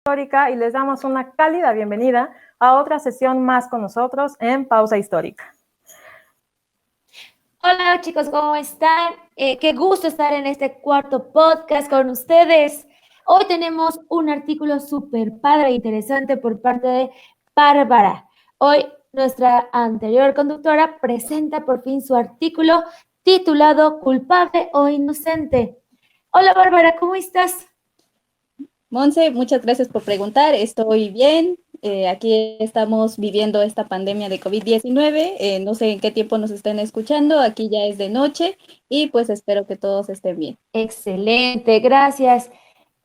Histórica y les damos una cálida bienvenida a otra sesión más con nosotros en Pausa Histórica. Hola chicos, ¿cómo están? Qué gusto estar en este cuarto podcast con ustedes. Hoy tenemos un artículo súper padre e interesante por parte de Bárbara. Hoy nuestra anterior conductora presenta por fin su artículo titulado ¿Culpable o inocente? Hola Bárbara, ¿cómo estás? Monse, muchas gracias por preguntar. Estoy bien. Aquí estamos viviendo esta pandemia de COVID-19. No sé en qué tiempo nos estén escuchando. Aquí ya es de noche y pues espero que todos estén bien. Excelente, gracias.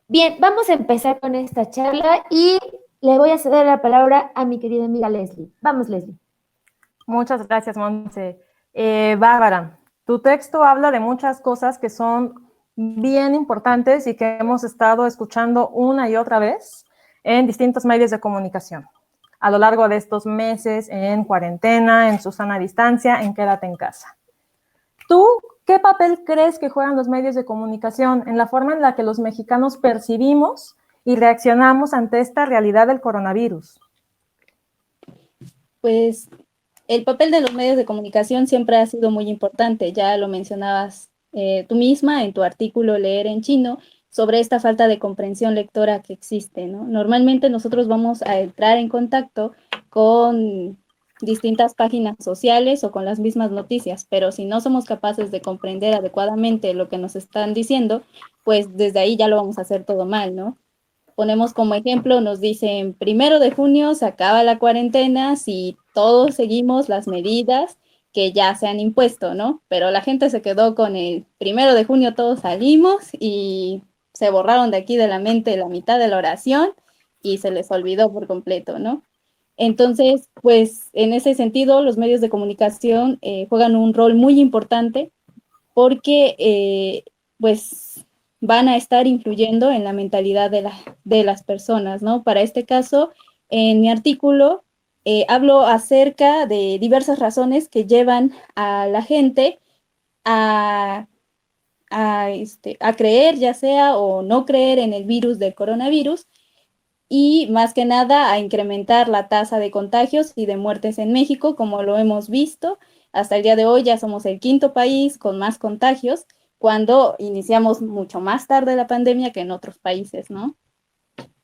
Bien, vamos a empezar con esta charla y le voy a ceder la palabra a mi querida amiga Leslie. Vamos, Leslie. Muchas gracias, Monse. Bárbara, tu texto habla de muchas cosas que son bien importantes y que hemos estado escuchando una y otra vez en distintos medios de comunicación a lo largo de estos meses en cuarentena, en Susana Distancia, en Quédate en casa. ¿Tú qué papel crees que juegan los medios de comunicación en la forma en la que los mexicanos percibimos y reaccionamos ante esta realidad del coronavirus? Pues el papel de los medios de comunicación siempre ha sido muy importante. Ya lo mencionabas tú misma en tu artículo Leer en Chino sobre esta falta de comprensión lectora que existe, ¿no? Normalmente nosotros vamos a entrar en contacto con distintas páginas sociales o con las mismas noticias, pero si no somos capaces de comprender adecuadamente lo que nos están diciendo, pues desde ahí ya lo vamos a hacer todo mal, ¿no? Ponemos como ejemplo, nos dicen 1 de junio se acaba la cuarentena si todos seguimos las medidas que ya se han impuesto, ¿no? Pero la gente se quedó con el 1 de junio todos salimos y se borraron de aquí de la mente la mitad de la oración y se les olvidó por completo, ¿no? Entonces, pues en ese sentido, los medios de comunicación juegan un rol muy importante porque, pues, van a estar influyendo en la mentalidad de las personas, ¿no? Para este caso, en mi artículo hablo acerca de diversas razones que llevan a la gente a, a creer, ya sea o no creer en el virus del coronavirus, y más que nada a incrementar la tasa de contagios y de muertes en México, como lo hemos visto. Hasta el día de hoy ya somos el quinto país con más contagios, cuando iniciamos mucho más tarde la pandemia que en otros países, ¿no?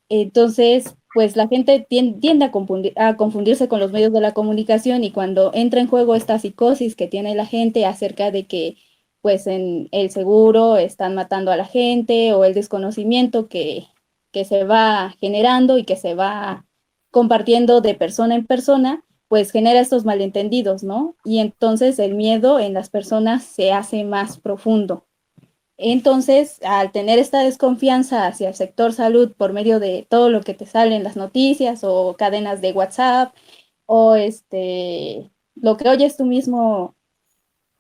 Entonces, pues la gente tiende a confundirse con los medios de la comunicación, y cuando entra en juego esta psicosis que tiene la gente acerca de que pues en el seguro están matando a la gente, o el desconocimiento que se va generando y que se va compartiendo de persona en persona, pues genera estos malentendidos, ¿no? Y entonces el miedo en las personas se hace más profundo. Entonces, al tener esta desconfianza hacia el sector salud por medio de todo lo que te sale en las noticias o cadenas de WhatsApp, o lo que oyes tú mismo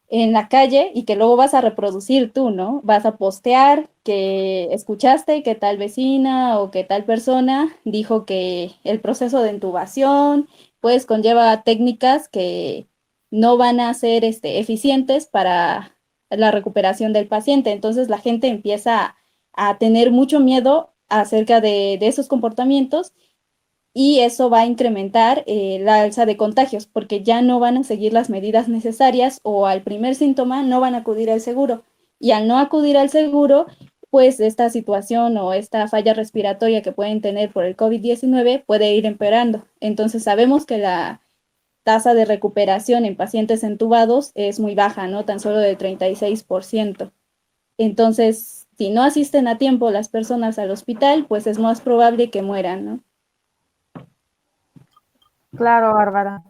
en la calle y que luego vas a reproducir tú, ¿no? Vas a postear que escuchaste que tal vecina o que tal persona dijo que el proceso de intubación pues conlleva técnicas que no van a ser eficientes para la recuperación del paciente. Entonces la gente empieza a tener mucho miedo acerca de esos comportamientos, y eso va a incrementar la alza de contagios, porque ya no van a seguir las medidas necesarias, o al primer síntoma no van a acudir al seguro. Y al no acudir al seguro, pues esta situación o esta falla respiratoria que pueden tener por el COVID-19 puede ir empeorando. Entonces sabemos que la tasa de recuperación en pacientes entubados es muy baja, ¿no? Tan solo del 36%. Entonces, si no asisten a tiempo las personas al hospital, pues es más probable que mueran, ¿no? Claro, Bárbara.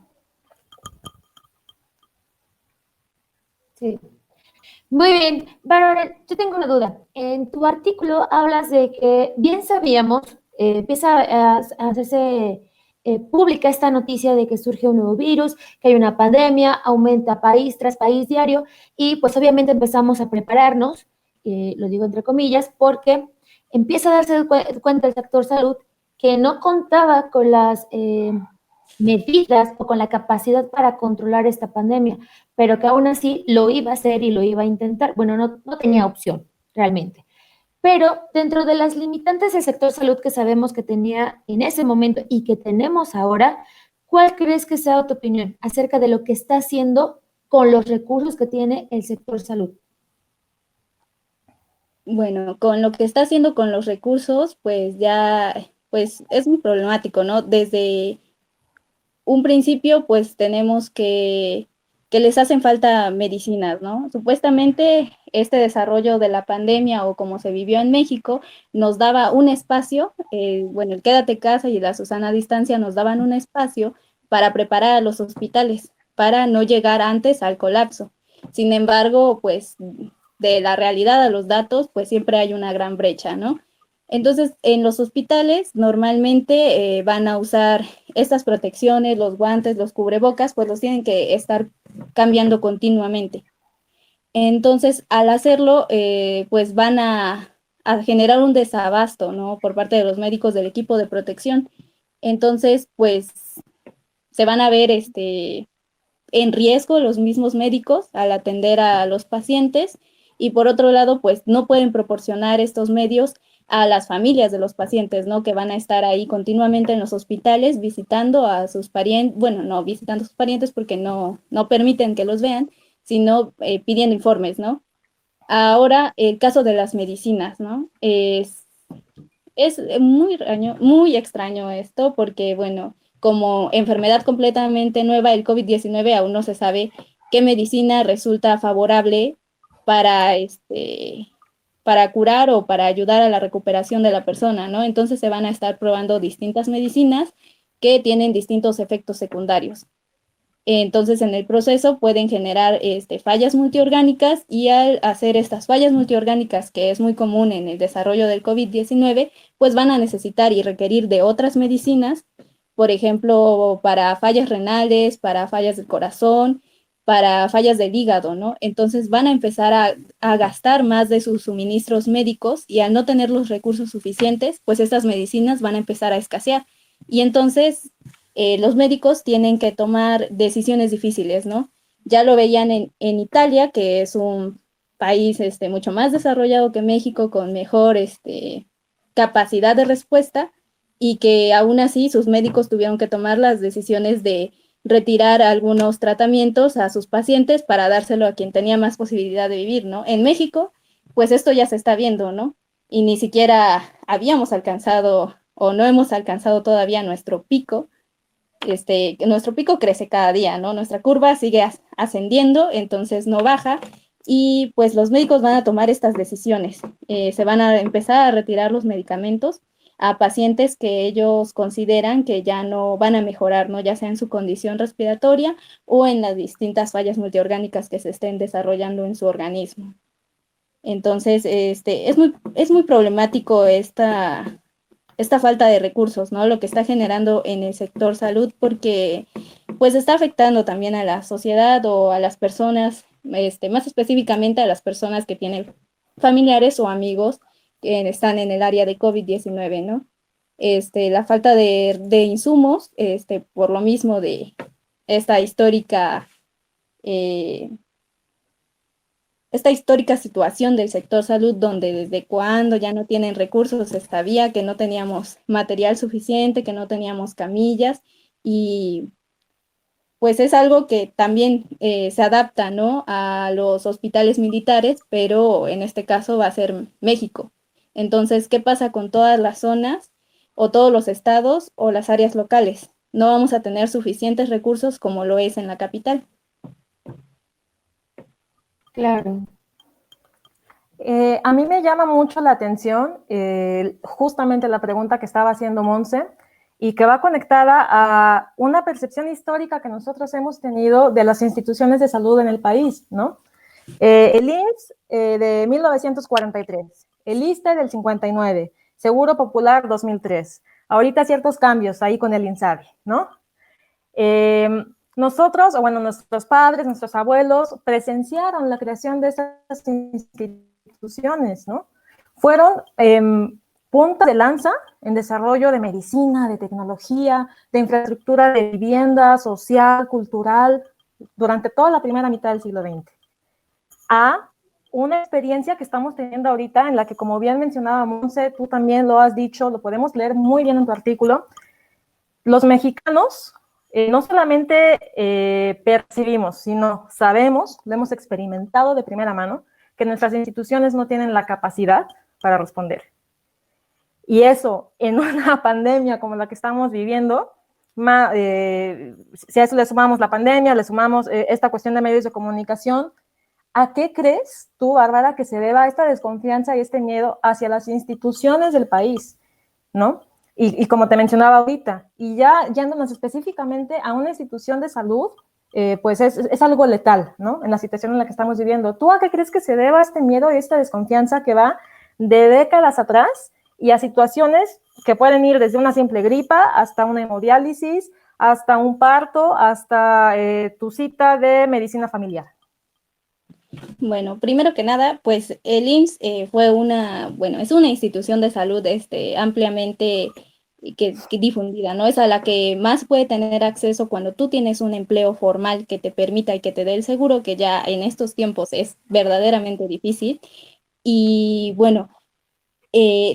Sí. Muy bien, Bárbara, yo tengo una duda. En tu artículo hablas de que bien sabíamos, empieza a hacerse pública esta noticia de que surge un nuevo virus, que hay una pandemia, aumenta país tras país diario, y pues obviamente empezamos a prepararnos, lo digo entre comillas, porque empieza a darse cuenta el sector salud que no contaba con las medidas o con la capacidad para controlar esta pandemia, pero que aún así lo iba a hacer y lo iba a intentar. Bueno, no tenía opción realmente. pero dentro de las limitantes del sector salud que sabemos que tenía en ese momento y que tenemos ahora, ¿cuál crees que sea tu opinión acerca de lo que está haciendo con los recursos que tiene el sector salud? Bueno, con lo que está haciendo con los recursos, pues ya, pues es muy problemático, ¿no? Desde un principio, pues tenemos que les hacen falta medicinas, ¿no? Supuestamente este desarrollo de la pandemia o como se vivió en México nos daba un espacio, bueno, el Quédate en casa y la Susana a distancia nos daban un espacio para preparar a los hospitales, para no llegar antes al colapso. Sin embargo, pues de la realidad a los datos, pues siempre hay una gran brecha, ¿no? Entonces, en los hospitales normalmente van a usar estas protecciones, los guantes, los cubrebocas, pues los tienen que estar cambiando continuamente. Entonces, al hacerlo, pues van a generar un desabasto, ¿no? Por parte de los médicos del equipo de protección. Entonces, pues se van a ver en riesgo los mismos médicos al atender a los pacientes y por otro lado, pues no pueden proporcionar estos medios a las familias de los pacientes, ¿no? Que van a estar ahí continuamente en los hospitales visitando a sus parientes, bueno, no visitando a sus parientes porque no permiten que los vean, sino pidiendo informes, ¿no? Ahora, el caso de las medicinas, ¿no? Es muy extraño esto porque, bueno, como enfermedad completamente nueva, el COVID-19 aún no se sabe qué medicina resulta favorable para, para curar o para ayudar a la recuperación de la persona, ¿no? Entonces se van a estar probando distintas medicinas que tienen distintos efectos secundarios. Entonces, en el proceso pueden generar fallas multiorgánicas y al hacer estas fallas multiorgánicas, que es muy común en el desarrollo del COVID-19, pues van a necesitar y requerir de otras medicinas, por ejemplo, para fallas renales, para fallas del corazón, para fallas del hígado, ¿no? Entonces van a empezar a gastar más de sus suministros médicos y al no tener los recursos suficientes, pues estas medicinas van a empezar a escasear. Y entonces los médicos tienen que tomar decisiones difíciles, ¿no? Ya lo veían en Italia, que es un país mucho más desarrollado que México, con mejor capacidad de respuesta, y que aún así sus médicos tuvieron que tomar las decisiones de retirar algunos tratamientos a sus pacientes para dárselo a quien tenía más posibilidad de vivir, ¿no? En México, pues esto ya se está viendo, ¿no? Y ni siquiera habíamos alcanzado o no hemos alcanzado todavía nuestro pico. Nuestro pico crece cada día, ¿no? Nuestra curva sigue ascendiendo, entonces no baja, y pues los médicos van a tomar estas decisiones. Se van a empezar a retirar los medicamentos a pacientes que ellos consideran que ya no van a mejorar, ¿no? Ya sea en su condición respiratoria o en las distintas fallas multiorgánicas que se estén desarrollando en su organismo. Entonces, es muy problemático esta falta de recursos, ¿no? Lo que está generando en el sector salud, porque pues está afectando también a la sociedad o a las personas, más específicamente a las personas que tienen familiares o amigos que están en el área de COVID-19, ¿no? La falta de insumos, por lo mismo de esta histórica eh, esta histórica situación del sector salud donde desde cuando ya no tienen recursos se sabía que no teníamos material suficiente, que no teníamos camillas y pues es algo que también se adapta, ¿no? A los hospitales militares, pero en este caso va a ser México. Entonces, ¿qué pasa con todas las zonas o todos los estados o las áreas locales? No vamos a tener suficientes recursos como lo es en la capital. Claro. A mí me llama mucho la atención justamente la pregunta que estaba haciendo Monse y que va conectada a una percepción histórica que nosotros hemos tenido de las instituciones de salud en el país, ¿no? El IMSS de 1943, el ISSSTE del 59, Seguro Popular 2003. Ahorita ciertos cambios ahí con el INSABI, ¿no? Nosotros, o bueno, nuestros padres, nuestros abuelos, presenciaron la creación de esas instituciones, ¿no? Fueron punta de lanza en desarrollo de medicina, de tecnología, de infraestructura de vivienda, social, cultural, durante toda la primera mitad del siglo XX. A una experiencia que estamos teniendo ahorita en la que, como bien mencionaba Monse, tú también lo has dicho, lo podemos leer muy bien en tu artículo, los mexicanos no solamente percibimos, sino sabemos, lo hemos experimentado de primera mano, que nuestras instituciones no tienen la capacidad para responder. Y eso, en una pandemia como la que estamos viviendo, si a eso le sumamos la pandemia, le sumamos esta cuestión de medios de comunicación, ¿a qué crees tú, Bárbara, que se deba esta desconfianza y este miedo hacia las instituciones del país, ¿no? Y como te mencionaba ahorita, y ya yéndonos específicamente a una institución de salud, pues es algo letal, ¿no? En la situación en la que estamos viviendo. ¿Tú a qué crees que se deba este miedo y esta desconfianza que va de décadas atrás y a situaciones que pueden ir desde una simple gripa hasta una hemodiálisis, hasta un parto, hasta tu cita de medicina familiar? Bueno, primero que nada, pues el IMSS fue es una institución de salud ampliamente que difundida, ¿no? Es a la que más puede tener acceso cuando tú tienes un empleo formal que te permita y que te dé el seguro, que ya en estos tiempos es verdaderamente difícil. Y bueno,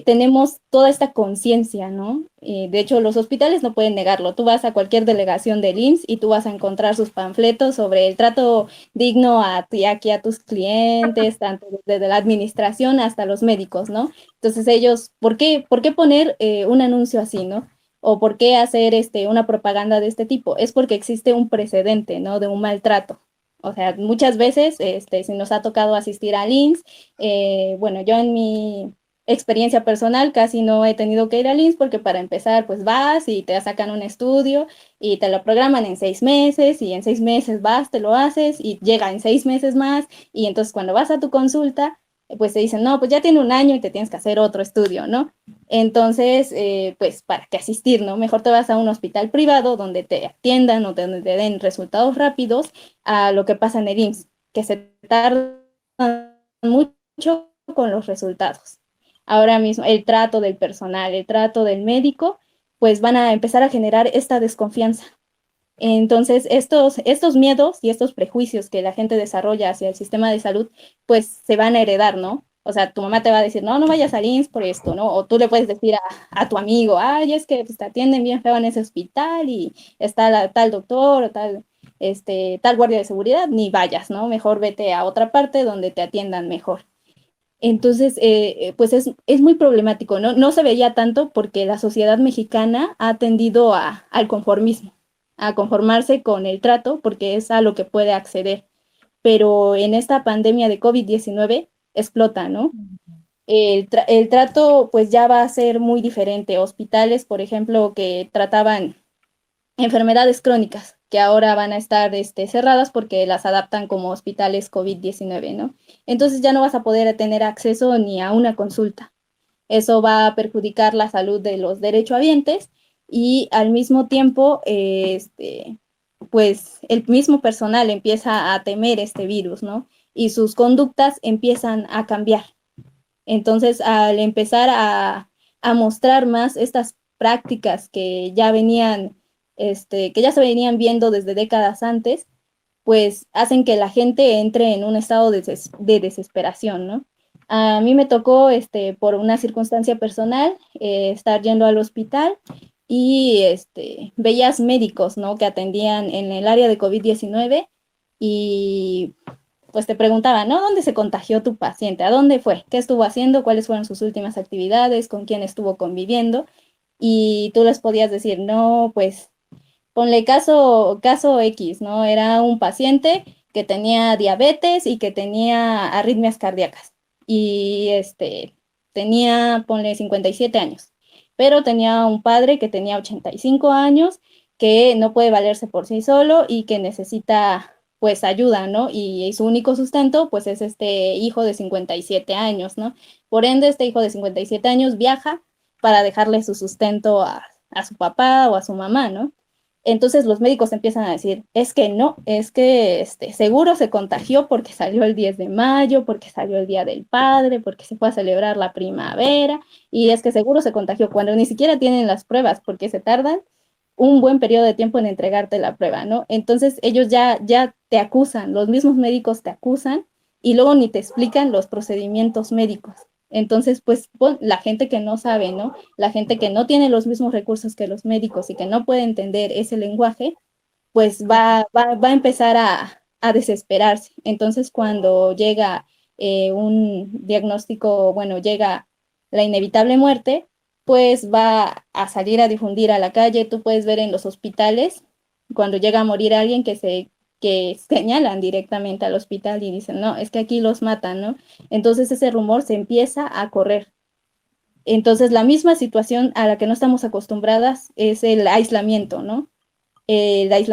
tenemos toda esta conciencia, ¿no? De hecho, los hospitales no pueden negarlo. Tú vas a cualquier delegación del IMSS y tú vas a encontrar sus panfletos sobre el trato digno a ti, aquí a tus clientes, tanto desde la administración hasta los médicos, ¿no? Entonces ellos, ¿por qué poner un anuncio así, ¿no? O por qué hacer una propaganda de este tipo? Es porque existe un precedente, ¿no? De un maltrato. O sea, muchas veces, si nos ha tocado asistir al IMSS, bueno, yo en mi experiencia personal, casi no he tenido que ir al IMSS porque para empezar, pues vas y te sacan un estudio y te lo programan en 6 meses y en 6 meses vas, te lo haces y llega en 6 meses más y entonces cuando vas a tu consulta, pues te dicen, no, pues ya tiene un año y te tienes que hacer otro estudio, ¿no? Entonces, pues para qué asistir, ¿no? Mejor te vas a un hospital privado donde te atiendan o donde te den resultados rápidos a lo que pasa en el IMSS, que se tardan mucho con los resultados. Ahora mismo el trato del personal, el trato del médico, pues van a empezar a generar esta desconfianza. Entonces, estos miedos y estos prejuicios que la gente desarrolla hacia el sistema de salud, pues se van a heredar, ¿no? O sea, tu mamá te va a decir, no, no vayas al IMSS por esto, ¿no? O tú le puedes decir a tu amigo, ay, es que pues, te atienden bien feo en ese hospital y está tal doctor o tal guardia de seguridad, ni vayas, ¿no? Mejor vete a otra parte donde te atiendan mejor. Entonces, pues es muy problemático, ¿no? No se veía tanto porque la sociedad mexicana ha tendido al conformismo, a conformarse con el trato porque es a lo que puede acceder. Pero en esta pandemia de COVID-19 explota, ¿no? El trato pues ya va a ser muy diferente. Hospitales, por ejemplo, que trataban enfermedades crónicas, que ahora van a estar cerradas porque las adaptan como hospitales COVID-19, ¿no? Entonces ya no vas a poder tener acceso ni a una consulta. Eso va a perjudicar la salud de los derechohabientes y al mismo tiempo, pues el mismo personal empieza a temer este virus, ¿no? Y sus conductas empiezan a cambiar. Entonces, al empezar a mostrar más estas prácticas que ya que ya se venían viendo desde décadas antes, pues hacen que la gente entre en un estado de desesperación, ¿no? A mí me tocó, por una circunstancia personal, estar yendo al hospital y veías médicos, ¿no? Que atendían en el área de COVID-19 y pues te preguntaban, ¿no? ¿Dónde se contagió tu paciente? ¿A dónde fue? ¿Qué estuvo haciendo? ¿Cuáles fueron sus últimas actividades? ¿Con quién estuvo conviviendo? Y tú les podías decir, no, pues ponle caso X, ¿no? Era un paciente que tenía diabetes y que tenía arritmias cardíacas. Y tenía, ponle 57 años, pero tenía un padre que tenía 85 años, que no puede valerse por sí solo y que necesita pues ayuda, ¿no? Y su único sustento pues es este hijo de 57 años, ¿no? Por ende, este hijo de 57 años viaja para dejarle su sustento a su papá o a su mamá, ¿no? Entonces los médicos empiezan a decir, es que no, es que seguro se contagió porque salió el 10 de mayo, porque salió el Día del Padre, porque se fue a celebrar la primavera, y es que seguro se contagió cuando ni siquiera tienen las pruebas porque se tardan un buen periodo de tiempo en entregarte la prueba, ¿no? Entonces ellos ya te acusan, los mismos médicos te acusan y luego ni te explican los procedimientos médicos. Entonces, pues la gente que no sabe, ¿no? La gente que no tiene los mismos recursos que los médicos y que no puede entender ese lenguaje, pues va a empezar a desesperarse. Entonces, cuando llega un diagnóstico, bueno, llega la inevitable muerte, pues va a salir a difundir a la calle. Tú puedes ver en los hospitales, cuando llega a morir alguien que señalan directamente al hospital y dicen, no, es que aquí los matan, ¿no? Entonces ese rumor se empieza a correr. Entonces la misma situación a la que no estamos acostumbradas es el aislamiento, ¿no?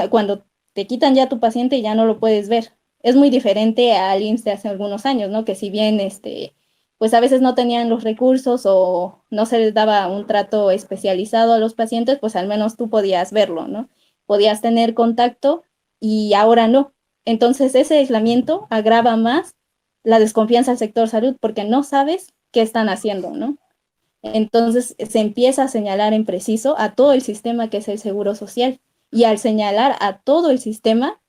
Cuando te quitan ya tu paciente ya no lo puedes ver. Es muy diferente al IMSS de hace algunos años, ¿no? Que si bien pues a veces no tenían los recursos o no se les daba un trato especializado a los pacientes, pues al menos tú podías verlo, ¿no? Podías tener contacto y ahora no. Entonces ese aislamiento agrava más la desconfianza al sector salud porque no sabes qué están haciendo, ¿no? Entonces se empieza a señalar en preciso a todo el sistema que es el seguro social y al señalar a todo el sistema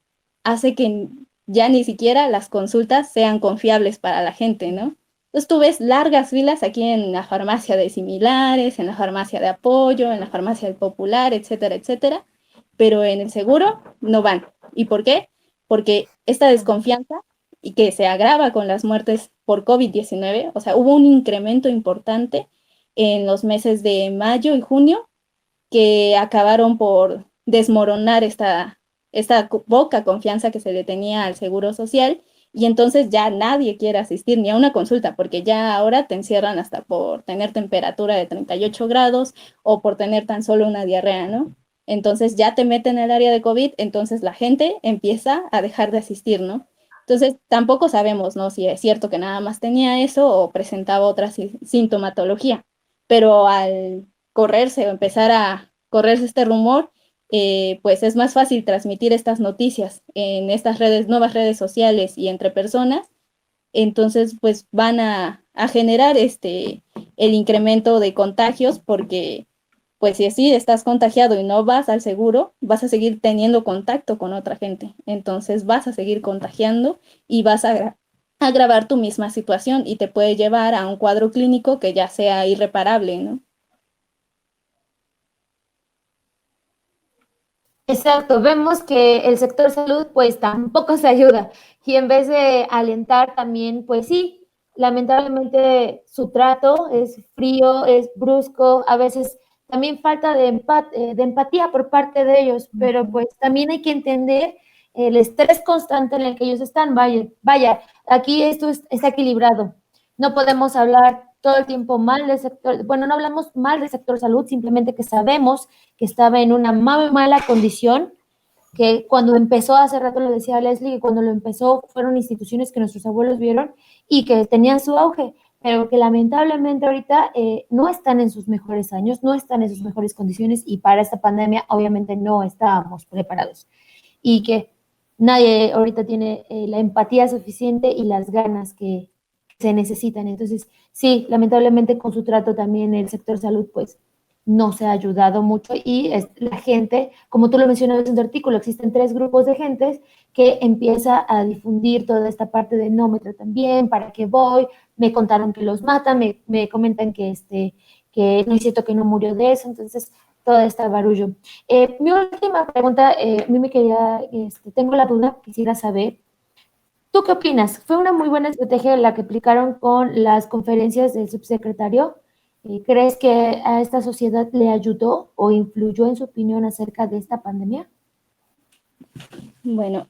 hace que ya ni siquiera las consultas sean confiables para la gente, ¿no? Entonces tú ves largas filas aquí en la farmacia de similares, en la farmacia de apoyo, en la farmacia del popular, etcétera, etcétera, pero en el seguro no van. ¿Y por qué? Porque esta desconfianza y que se agrava con las muertes por COVID-19, o sea, hubo un incremento importante en los meses de mayo y junio que acabaron por desmoronar esta poca confianza que se le tenía al seguro social y entonces ya nadie quiere asistir ni a una consulta porque ya ahora te encierran hasta por tener temperatura de 38 grados o por tener tan solo una diarrea, ¿no? Entonces ya te meten en el área de COVID, entonces la gente empieza a dejar de asistir, ¿no? Entonces tampoco sabemos, ¿no? Si es cierto que nada más tenía eso o presentaba otra sintomatología, pero al correrse o empezar a correrse este rumor, pues es más fácil transmitir estas noticias en estas redes, nuevas redes sociales y entre personas, entonces pues van a generar el incremento de contagios porque pues si así estás contagiado y no vas al seguro, vas a seguir teniendo contacto con otra gente, entonces vas a seguir contagiando y vas a agravar tu misma situación y te puede llevar a un cuadro clínico que ya sea irreparable, ¿no? Exacto, vemos que el sector salud pues tampoco se ayuda y en vez de alentar también, pues sí, lamentablemente su trato es frío, es brusco, a veces también falta de empatía por parte de ellos, pero pues también hay que entender el estrés constante en el que ellos están. Vaya, aquí esto está equilibrado. No podemos hablar todo el tiempo mal del sector, bueno, no hablamos mal del sector salud, simplemente que sabemos que estaba en una muy mala condición, que cuando empezó, hace rato lo decía Leslie, que cuando lo empezó fueron instituciones que nuestros abuelos vieron y que tenían su auge, pero que lamentablemente ahorita no están en sus mejores años, no están en sus mejores condiciones y para esta pandemia obviamente no estábamos preparados. Y que nadie ahorita tiene la empatía suficiente y las ganas que se necesitan. Entonces, sí, lamentablemente con su trato también el sector salud, pues, no se ha ayudado mucho y la gente, como tú lo mencionabas en tu artículo, existen 3 grupos de gentes que empieza a difundir toda esta parte de no me tratan bien, para qué voy, me contaron que los matan, me comentan que no es cierto que no murió de eso, entonces todo este barullo. Mi última pregunta, a mí me quería, tengo la duda, quisiera saber, ¿tú qué opinas? ¿Fue una muy buena estrategia la que aplicaron con las conferencias del subsecretario? ¿Crees que a esta sociedad le ayudó o influyó en su opinión acerca de esta pandemia? Bueno,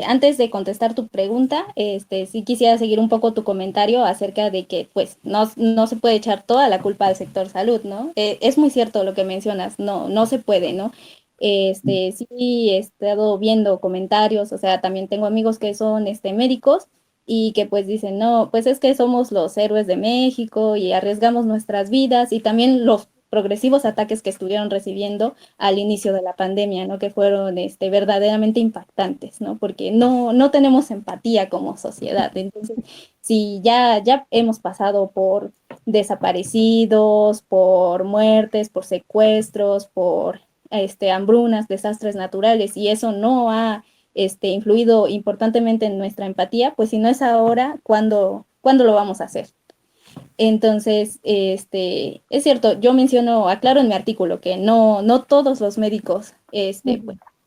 antes de contestar tu pregunta, sí quisiera seguir un poco tu comentario acerca de que, pues, no se puede echar toda la culpa al sector salud, ¿no? Es muy cierto lo que mencionas, no se puede, ¿no? Sí he estado viendo comentarios, o sea, también tengo amigos que son, médicos y que pues dicen, no, pues es que somos los héroes de México y arriesgamos nuestras vidas y también los progresivos ataques que estuvieron recibiendo al inicio de la pandemia, ¿no? Que fueron verdaderamente impactantes, ¿no? Porque no tenemos empatía como sociedad. Entonces, si ya hemos pasado por desaparecidos, por muertes, por secuestros, por hambrunas, desastres naturales, y eso no ha influido importantemente en nuestra empatía, pues si no es ahora, ¿cuándo lo vamos a hacer? Entonces, es cierto, yo menciono, aclaro en mi artículo que no todos los médicos pues,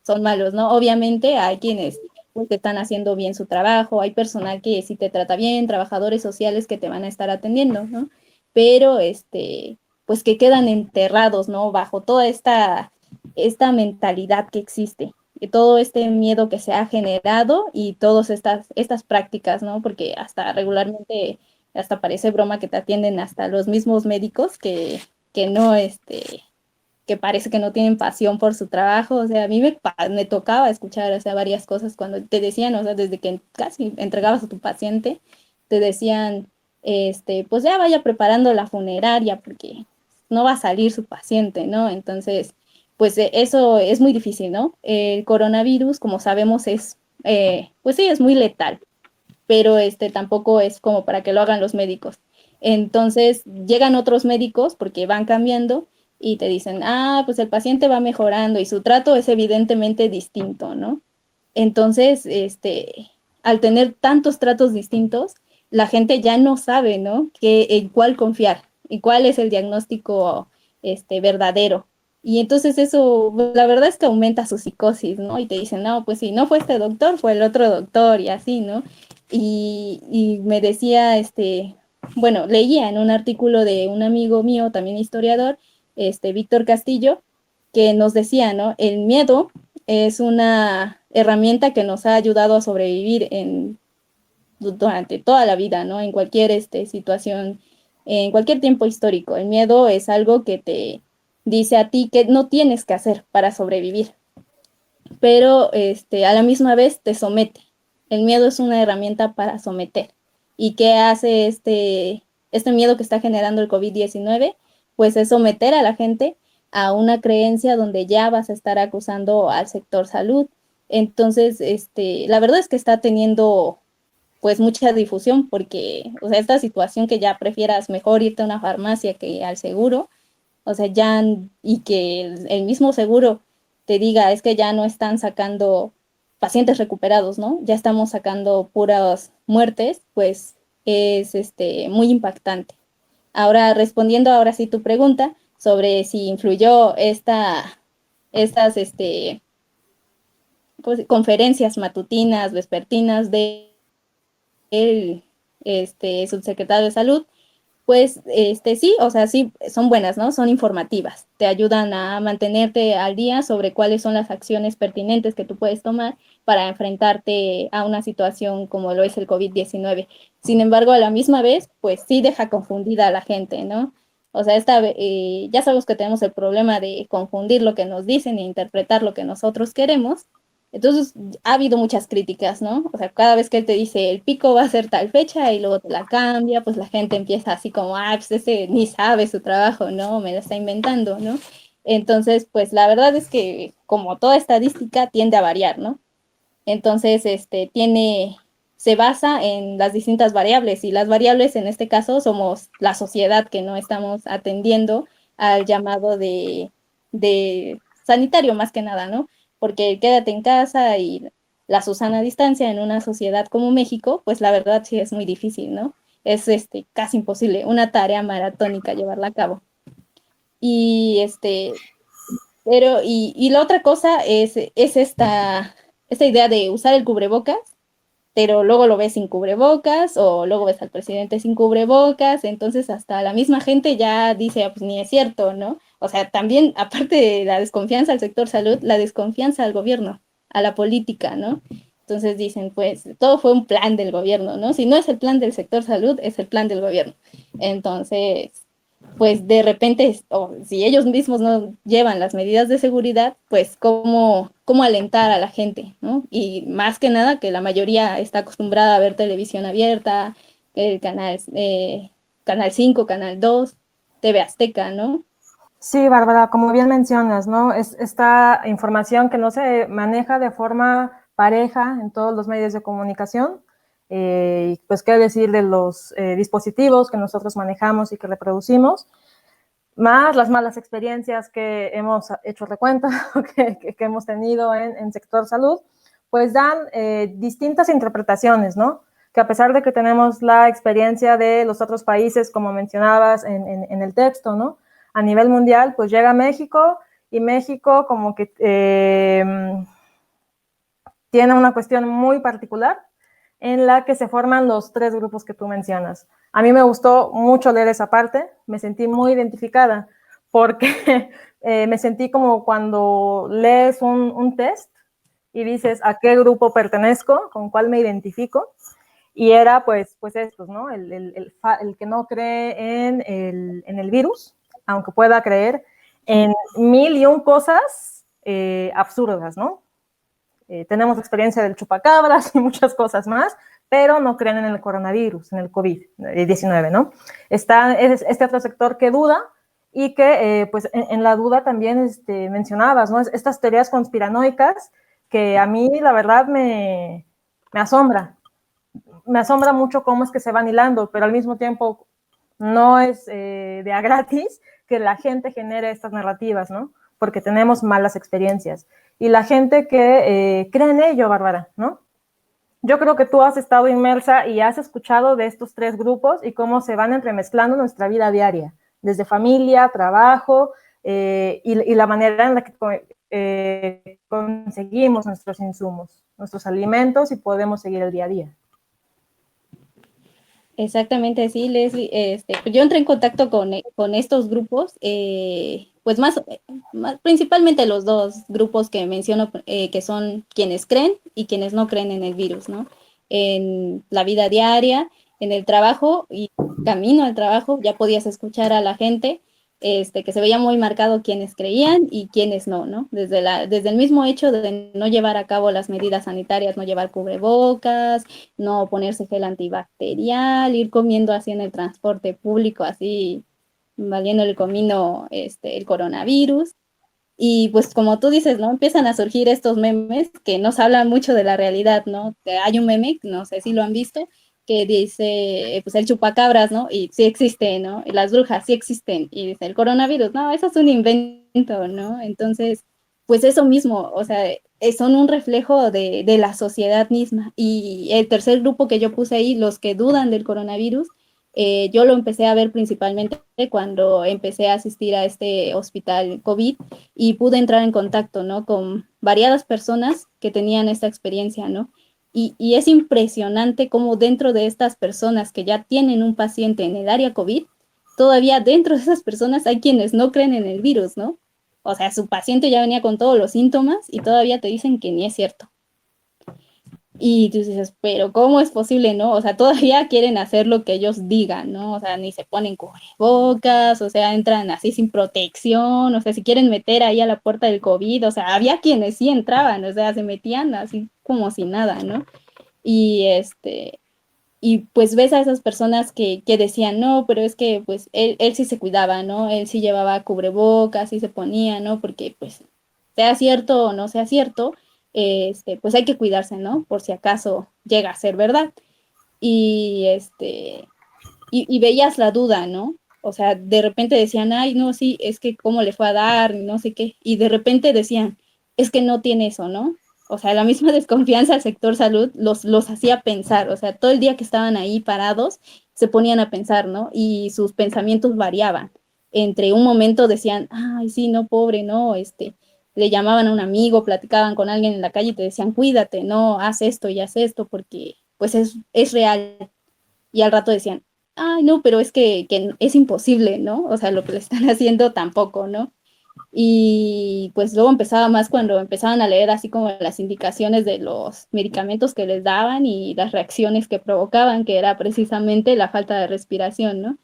son malos, ¿no? Obviamente hay quienes pues, están haciendo bien su trabajo, hay personal que sí te trata bien, trabajadores sociales que te van a estar atendiendo, ¿no? Pero, pues que quedan enterrados, ¿no? Bajo toda esta mentalidad que existe, y todo este miedo que se ha generado y todas estas prácticas, ¿no? Porque hasta regularmente hasta parece broma que te atienden hasta los mismos médicos que no, que parece que no tienen pasión por su trabajo. O sea, a mí me tocaba escuchar, o sea, varias cosas cuando te decían, o sea, desde que casi entregabas a tu paciente, te decían, pues ya vaya preparando la funeraria porque no va a salir su paciente, ¿no? Entonces, pues eso es muy difícil, ¿no? El coronavirus, como sabemos, pues sí, es muy letal, pero tampoco es como para que lo hagan los médicos. Entonces llegan otros médicos porque van cambiando y te dicen, ah, pues el paciente va mejorando y su trato es evidentemente distinto, ¿no? Entonces, al tener tantos tratos distintos, la gente ya no sabe, ¿no? En cuál confiar y cuál es el diagnóstico, verdadero. Y entonces eso, la verdad es que aumenta su psicosis, ¿no? Y te dicen, no, pues si no fue este doctor, fue el otro doctor y así, ¿no? Y me decía, bueno, leía en un artículo de un amigo mío, también historiador, Víctor Castillo, que nos decía, ¿no? El miedo es una herramienta que nos ha ayudado a sobrevivir durante toda la vida, ¿no? En cualquier situación, en cualquier tiempo histórico. El miedo es algo que te dice a ti que no tienes que hacer para sobrevivir, pero a la misma vez te somete. El miedo es una herramienta para someter. ¿Y qué hace este miedo que está generando el COVID-19? Pues es someter a la gente a una creencia donde ya vas a estar acusando al sector salud. Entonces, la verdad es que está teniendo pues mucha difusión porque, o sea, esta situación que ya prefieras mejor irte a una farmacia que al seguro, o sea, ya, y que el mismo seguro te diga, es que ya no están sacando pacientes recuperados, ¿no? Ya estamos sacando puras muertes, pues es muy impactante. Ahora, respondiendo ahora sí tu pregunta sobre si influyó estas pues, conferencias matutinas, vespertinas del subsecretario de Salud, pues sí, o sea, sí, son buenas, ¿no? Son informativas, te ayudan a mantenerte al día sobre cuáles son las acciones pertinentes que tú puedes tomar para enfrentarte a una situación como lo es el COVID-19. Sin embargo, a la misma vez, pues sí deja confundida a la gente, ¿no? O sea, ya sabemos que tenemos el problema de confundir lo que nos dicen e interpretar lo que nosotros queremos. Entonces, ha habido muchas críticas, ¿no? O sea, cada vez que él te dice el pico va a ser tal fecha y luego te la cambia, pues la gente empieza así como, ah, pues ese ni sabe su trabajo, ¿no? Me lo está inventando, ¿no? Entonces, pues la verdad es que como toda estadística tiende a variar, ¿no? Entonces, se basa en las distintas variables y las variables en este caso somos la sociedad que no estamos atendiendo al llamado de sanitario más que nada, ¿no? Porque quédate en casa y la Susana distancia en una sociedad como México, pues la verdad sí es muy difícil, ¿no? Es casi imposible, una tarea maratónica llevarla a cabo. Y y la otra cosa es esta idea de usar el cubrebocas, pero luego lo ves sin cubrebocas o luego ves al presidente sin cubrebocas, entonces hasta la misma gente ya dice, pues ni es cierto, ¿no? O sea, también, aparte de la desconfianza al sector salud, la desconfianza al gobierno, a la política, ¿no? Entonces dicen, pues, todo fue un plan del gobierno, ¿no? Si no es el plan del sector salud, es el plan del gobierno. Entonces, pues de repente, o si ellos mismos no llevan las medidas de seguridad, pues cómo alentar a la gente, ¿no? Y más que nada que la mayoría está acostumbrada a ver televisión abierta, el Canal 5, Canal 2, TV Azteca, ¿no? Sí, Bárbara, como bien mencionas, ¿no? Es esta información que no se maneja de forma pareja en todos los medios de comunicación. Pues qué decir de los dispositivos que nosotros manejamos y que reproducimos, más las malas experiencias que hemos hecho recuento, que hemos tenido en sector salud, pues dan distintas interpretaciones, ¿no? Que a pesar de que tenemos la experiencia de los otros países, como mencionabas en el texto, ¿no? A nivel mundial, pues llega a México y México como que tiene una cuestión muy particular en la que se forman los 3 grupos que tú mencionas. A mí me gustó mucho leer esa parte, me sentí muy identificada, porque me sentí como cuando lees un test y dices a qué grupo pertenezco, con cuál me identifico, y era pues estos, ¿no? El que no cree en el virus, aunque pueda creer en 1001 cosas absurdas, ¿no? Tenemos experiencia del chupacabras y muchas cosas más, pero no creen en el coronavirus, en el COVID-19, ¿no? Está este otro sector que duda y que, pues, en la duda también mencionabas, ¿no? Estas teorías conspiranoicas que a mí, la verdad, me asombra. Me asombra mucho cómo es que se van hilando, pero al mismo tiempo no es de a gratis que la gente genere estas narrativas, ¿no? Porque tenemos malas experiencias. Y la gente que cree en ello, Bárbara, ¿no? Yo creo que tú has estado inmersa y has escuchado de estos 3 grupos y cómo se van entremezclando nuestra vida diaria, desde familia, trabajo y la manera en la que conseguimos nuestros insumos, nuestros alimentos y podemos seguir el día a día. Exactamente, sí, Leslie. Pues yo entré en contacto con estos grupos, pues más, principalmente los 2 grupos que menciono, que son quienes creen y quienes no creen en el virus, ¿no? En la vida diaria, en el trabajo y camino al trabajo, ya podías escuchar a la gente, que se veía muy marcado quienes creían y quienes no, ¿no? Desde el mismo hecho de no llevar a cabo las medidas sanitarias, no llevar cubrebocas, no ponerse gel antibacterial, ir comiendo así en el transporte público, así valiendo el comino el coronavirus. Y pues como tú dices, ¿no? Empiezan a surgir estos memes que nos hablan mucho de la realidad, ¿no? Hay un meme, no sé si lo han visto, que dice, pues el chupacabras, ¿no? Y sí existe, ¿no? Y las brujas sí existen. Y dice, el coronavirus, no, eso es un invento, ¿no? Entonces, pues eso mismo, o sea, son un reflejo de la sociedad misma. Y el tercer grupo que yo puse ahí, los que dudan del coronavirus, yo lo empecé a ver principalmente cuando empecé a asistir a este hospital COVID y pude entrar en contacto, ¿no? Con variadas personas que tenían esta experiencia, ¿no? Y es impresionante cómo dentro de estas personas que ya tienen un paciente en el área COVID, todavía dentro de esas personas hay quienes no creen en el virus, ¿no? O sea, su paciente ya venía con todos los síntomas y todavía te dicen que ni es cierto. Y tú dices, pero ¿cómo es posible, no? O sea, todavía quieren hacer lo que ellos digan, ¿no? O sea, ni se ponen cubrebocas, o sea, entran así sin protección, o sea, si quieren meter ahí a la puerta del COVID, o sea, había quienes sí entraban, o sea, se metían así como si nada, ¿no? Y y pues ves a esas personas que decían, no, pero es que pues él sí se cuidaba, ¿no? Él sí llevaba cubrebocas, sí se ponía, ¿no? Porque pues sea cierto o no sea cierto, pues hay que cuidarse, ¿no? Por si acaso llega a ser verdad. Y y veías la duda, ¿no? O sea, de repente decían, ay, no, sí, es que cómo le fue a dar, no sé qué. Y de repente decían, es que no tiene eso, ¿no? O sea, la misma desconfianza al sector salud los hacía pensar, o sea, todo el día que estaban ahí parados, se ponían a pensar, ¿no? Y sus pensamientos variaban. Entre un momento decían, ay, sí, no, pobre, no, le llamaban a un amigo, platicaban con alguien en la calle y te decían, cuídate, no, haz esto y haz esto, porque pues es real. Y al rato decían, ay, no, pero es que es imposible, ¿no? O sea, lo que le están haciendo tampoco, ¿no? Y pues luego empezaba más cuando empezaban a leer así como las indicaciones de los medicamentos que les daban y las reacciones que provocaban, que era precisamente la falta de respiración, ¿no?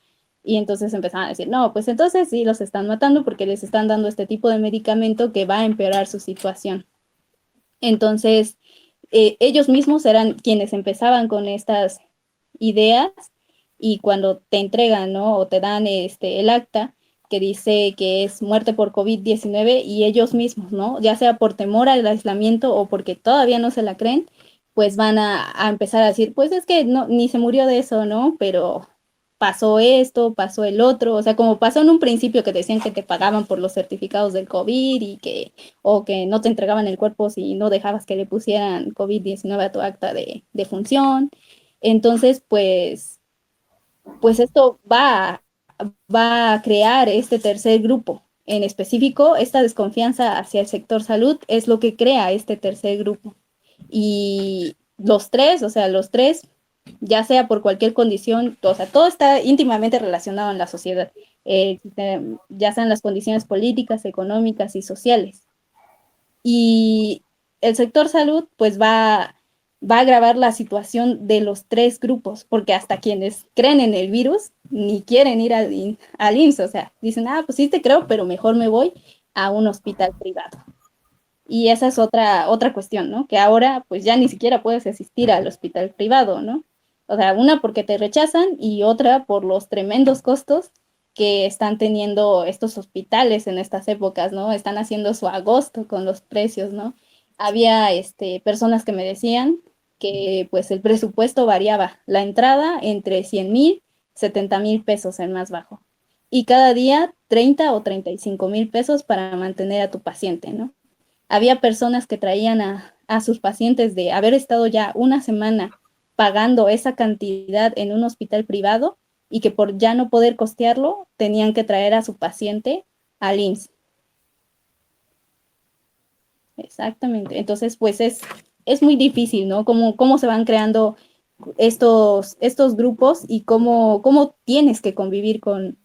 Y entonces empezaban a decir, no, pues entonces sí los están matando porque les están dando este tipo de medicamento que va a empeorar su situación. Entonces, ellos mismos eran quienes empezaban con estas ideas y cuando te entregan, ¿no? O te dan el acta que dice que es muerte por COVID-19 y ellos mismos, ¿no? Ya sea por temor al aislamiento o porque todavía no se la creen, pues van a empezar a decir, pues es que no, ni se murió de eso, ¿no? Pero pasó esto, pasó el otro, o sea, como pasó en un principio que decían que te pagaban por los certificados del COVID o que no te entregaban el cuerpo si no dejabas que le pusieran COVID-19 a tu acta de función. Entonces, pues esto va a crear este tercer grupo. En específico, esta desconfianza hacia el sector salud es lo que crea este tercer grupo. Y los tres, ya sea por cualquier condición, o sea, todo está íntimamente relacionado en la sociedad, ya sean las condiciones políticas, económicas y sociales. Y el sector salud, pues va a agravar la situación de los tres grupos, porque hasta quienes creen en el virus ni quieren ir al IMSS, o sea, dicen, pues sí te creo, pero mejor me voy a un hospital privado. Y esa es otra cuestión, ¿no? Que ahora pues ya ni siquiera puedes asistir al hospital privado, ¿no? O sea, una porque te rechazan y otra por los tremendos costos que están teniendo estos hospitales en estas épocas, ¿no? Están haciendo su agosto con los precios, ¿no? Había personas que me decían que pues el presupuesto variaba, la entrada entre 100,000, 70,000 pesos el más bajo, y cada día 30 o 35,000 pesos para mantener a tu paciente, ¿no? Había personas que traían a sus pacientes de haber estado ya una semana pagando esa cantidad en un hospital privado y que por ya no poder costearlo, tenían que traer a su paciente al IMSS. Exactamente. Entonces, pues es muy difícil, ¿no? Cómo se van creando estos grupos y cómo tienes que convivir con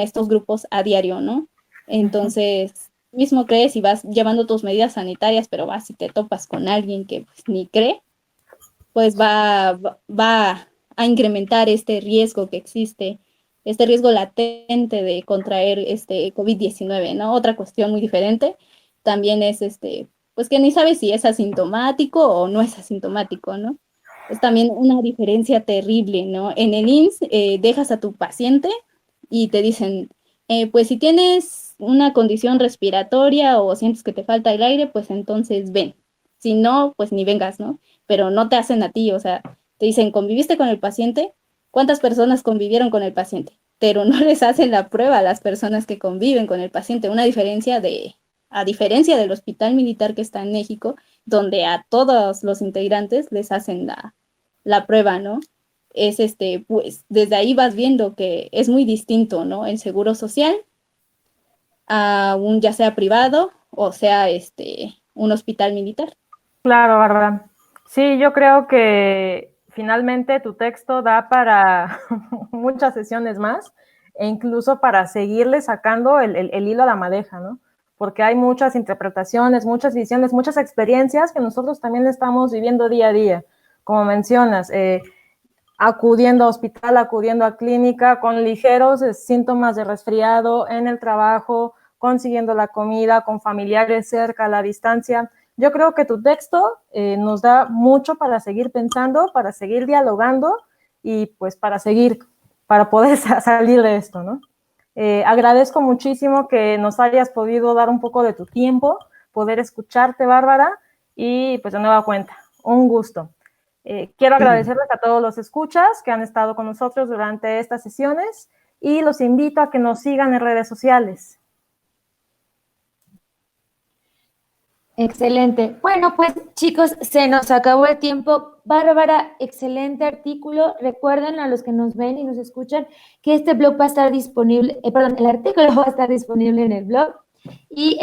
estos grupos a diario, ¿no? Entonces, mismo crees y vas llevando tus medidas sanitarias, pero vas y te topas con alguien que pues, ni cree, pues va a incrementar este riesgo que existe, este riesgo latente de contraer este COVID-19, ¿no? Otra cuestión muy diferente también es pues que ni sabes si es asintomático o no es asintomático, ¿no? Es también una diferencia terrible, ¿no? En el IMSS dejas a tu paciente y te dicen, pues si tienes una condición respiratoria o sientes que te falta el aire, pues entonces ven. Si no, pues ni vengas, ¿no? Pero no te hacen a ti, o sea, te dicen, ¿conviviste con el paciente? ¿Cuántas personas convivieron con el paciente? Pero no les hacen la prueba a las personas que conviven con el paciente. A diferencia del hospital militar que está en México, donde a todos los integrantes les hacen la prueba, ¿no? Es pues desde ahí vas viendo que es muy distinto, ¿no? El seguro social a un ya sea privado o sea un hospital militar. Claro, Bárbara. Sí, yo creo que finalmente tu texto da para muchas sesiones más e incluso para seguirle sacando el hilo a la madeja, ¿no? Porque hay muchas interpretaciones, muchas visiones, muchas experiencias que nosotros también estamos viviendo día a día. Como mencionas, acudiendo a hospital, acudiendo a clínica con ligeros síntomas de resfriado en el trabajo, consiguiendo la comida, con familiares cerca, a la distancia. Yo creo que tu texto nos da mucho para seguir pensando, para seguir dialogando y pues para poder salir de esto, ¿no? Agradezco muchísimo que nos hayas podido dar un poco de tu tiempo, poder escucharte, Bárbara, y pues de nueva cuenta, un gusto. Quiero agradecerles a todos los escuchas que han estado con nosotros durante estas sesiones y los invito a que nos sigan en redes sociales. Excelente. Bueno, pues chicos, se nos acabó el tiempo. Bárbara, excelente artículo. Recuerden a los que nos ven y nos escuchan que este blog va a estar disponible, el artículo va a estar disponible en el blog. Y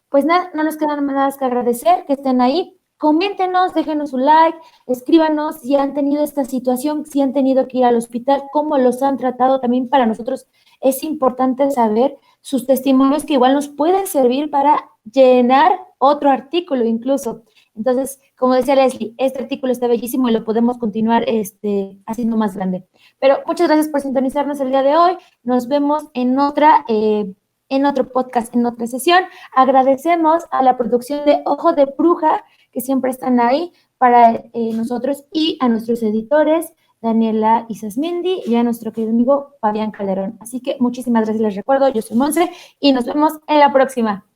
pues nada, no nos queda nada más que agradecer que estén ahí. Coméntenos, déjenos un like, escríbanos si han tenido esta situación, si han tenido que ir al hospital, cómo los han tratado. También para nosotros es importante saber sus testimonios que igual nos pueden servir para llenar otro artículo incluso. Entonces, como decía Leslie, este artículo está bellísimo y lo podemos continuar haciendo más grande. Pero muchas gracias por sintonizarnos el día de hoy. Nos vemos en otro podcast, en otra sesión. Agradecemos a la producción de Ojo de Bruja, que siempre están ahí para nosotros, y a nuestros editores, Daniela Isasmendi, y a nuestro querido amigo Fabián Calderón. Así que muchísimas gracias, les recuerdo, yo soy Monse y nos vemos en la próxima.